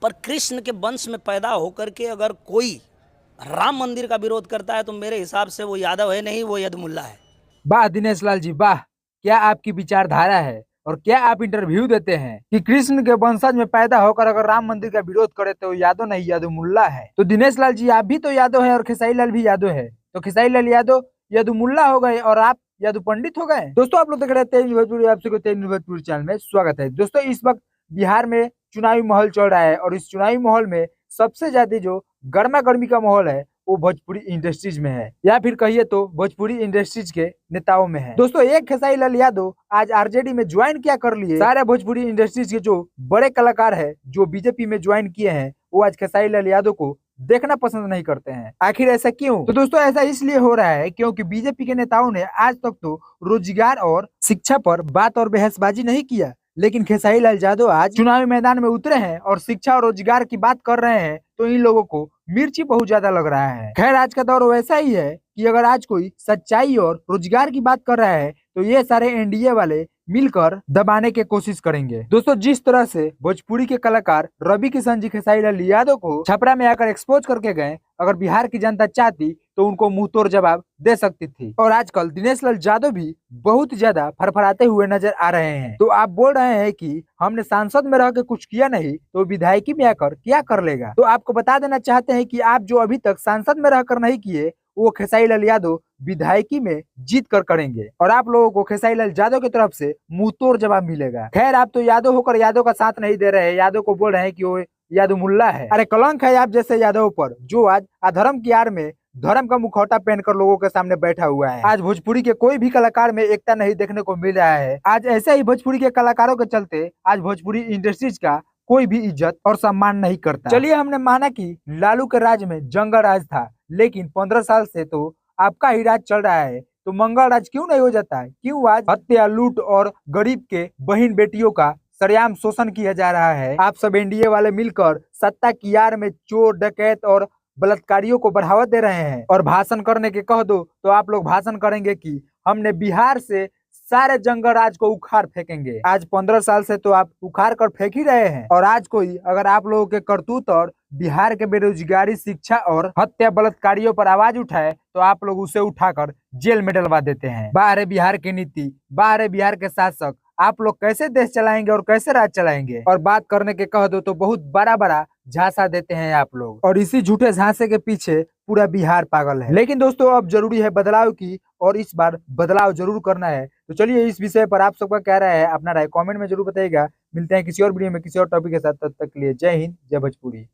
पर कृष्ण के वंश में पैदा होकर के अगर कोई राम मंदिर का विरोध करता है तो मेरे हिसाब से वो यादव है नहीं, वो यदुमुल्ला है। वाह दिनेश लाल जी वाह, क्या आपकी विचारधारा है और क्या आप इंटरव्यू देते हैं कि कृष्ण के वंशज में पैदा होकर अगर राम मंदिर का विरोध करे तो यादव नहीं यदुमुल्ला है। तो दिनेश लाल जी आप भी तो यादव है और खेसारी लाल भी यादव है, तो खेसारी लाल यादव यदुमुल्ला हो गए और आप यादव पंडित हो गए। दोस्तों आप लोग देख रहे हैं तेज भोजपुरी, आप सबको तेज भोजपुरी चैनल में स्वागत है। दोस्तों इस वक्त बिहार में चुनावी माहौल चल रहा है और इस चुनावी माहौल में सबसे ज्यादा जो गर्मा गर्मी का माहौल है वो भोजपुरी इंडस्ट्रीज में है, या फिर कहिए तो भोजपुरी इंडस्ट्रीज के नेताओं में है। दोस्तों एक खेसारी लाल यादव आज आरजेडी में ज्वाइन क्या कर लिए। सारे भोजपुरी इंडस्ट्रीज के जो बड़े कलाकार है जो बीजेपी में ज्वाइन किए हैं वो आज खेसारी लाल यादव को देखना पसंद नहीं करते हैं। आखिर ऐसा क्यों? तो दोस्तों ऐसा इसलिए हो रहा है क्योंकि बीजेपी के नेताओं ने आज तक तो रोजगार और शिक्षा पर बात और बहसबाजी नहीं किया, लेकिन खेसारी लाल यादव आज चुनावी मैदान में उतरे हैं और शिक्षा और रोजगार की बात कर रहे हैं तो इन लोगों को मिर्ची बहुत ज्यादा लग रहा है। खैर आज का दौर वैसा ही है कि अगर आज कोई सच्चाई और रोजगार की बात कर रहा है तो ये सारे एनडीए वाले मिलकर दबाने की कोशिश करेंगे। दोस्तों जिस तरह से भोजपुरी के कलाकार रवि किशन जी खेसारी लाल यादव को छपरा में आकर एक्सपोज करके गए, अगर बिहार की जनता चाहती तो उनको मुंह तोड़ जवाब दे सकती थी। और आजकल दिनेश लाल यादव भी बहुत ज्यादा फरफराते हुए नजर आ रहे हैं। तो आप बोल रहे हैं कि हमने सांसद में रह के कुछ किया नहीं तो विधायकी में आकर क्या कर लेगा। तो आपको बता देना चाहते हैं कि आप जो अभी तक सांसद में रहकर नहीं किए वो खेसारी लाल यादव विधायकी में जीत कर करेंगे और आप लोगों को खेसारी लाल यादव की तरफ से मुंह तोड़ जवाब मिलेगा। खैर आप तो यादव होकर यादव का साथ नहीं दे रहे हैं, यादव को बोल रहे हैं कि वो यदुमुल्ला है। अरे कलंक है आप जैसे यादव पर जो आज अधर्म की आड़ में धर्म का मुखौटा पहनकर लोगों के सामने बैठा हुआ है। आज भोजपुरी के कोई भी कलाकार में एकता नहीं देखने को मिल रहा है। आज ऐसे ही भोजपुरी के कलाकारों के चलते आज भोजपुरी इंडस्ट्रीज का कोई भी इज्जत और सम्मान नहीं करता। चलिए हमने माना कि लालू के राज में जंगल राज था, लेकिन 15 साल से तो आपका ही राज चल रहा है, तो मंगल राज क्यों नहीं हो जाता है? क्यों आज हत्या लूट और गरीब के बहन बेटियों का सरेआम शोषण किया जा रहा है? आप सब एनडीए वाले मिलकर सत्ता की आड़ में चोर डकैत और बलात्कारियों को बढ़ावा दे रहे हैं और भाषण करने के कह दो तो आप लोग भाषण करेंगे कि हमने बिहार से सारे जंगल राज को उखाड़ फेंकेंगे। आज 15 साल से तो आप उखाड़ कर फेंक ही रहे हैं और आज कोई अगर आप लोगों के करतूत और बिहार के बेरोजगारी शिक्षा और हत्या बलात्कारियों पर आवाज उठाए तो आप लोग उसे उठाकर जेल में डलवा देते हैं। बाहर है बिहार की नीति, बाहर है बिहार के शासक, आप लोग कैसे देश चलाएंगे और कैसे राज चलाएंगे? और बात करने के कह दो तो बहुत बड़ा बड़ा झांसा देते हैं आप लोग और इसी झूठे झांसे के पीछे पूरा बिहार पागल है। लेकिन दोस्तों अब जरूरी है बदलाव की और इस बार बदलाव जरूर करना है। तो चलिए इस विषय पर आप सबका क्या राय है, अपना राय कमेंट में जरूर बताइएगा। मिलते हैं किसी और वीडियो में किसी और टॉपिक के साथ, तब तक के लिए जय हिंद जय भोजपुरी।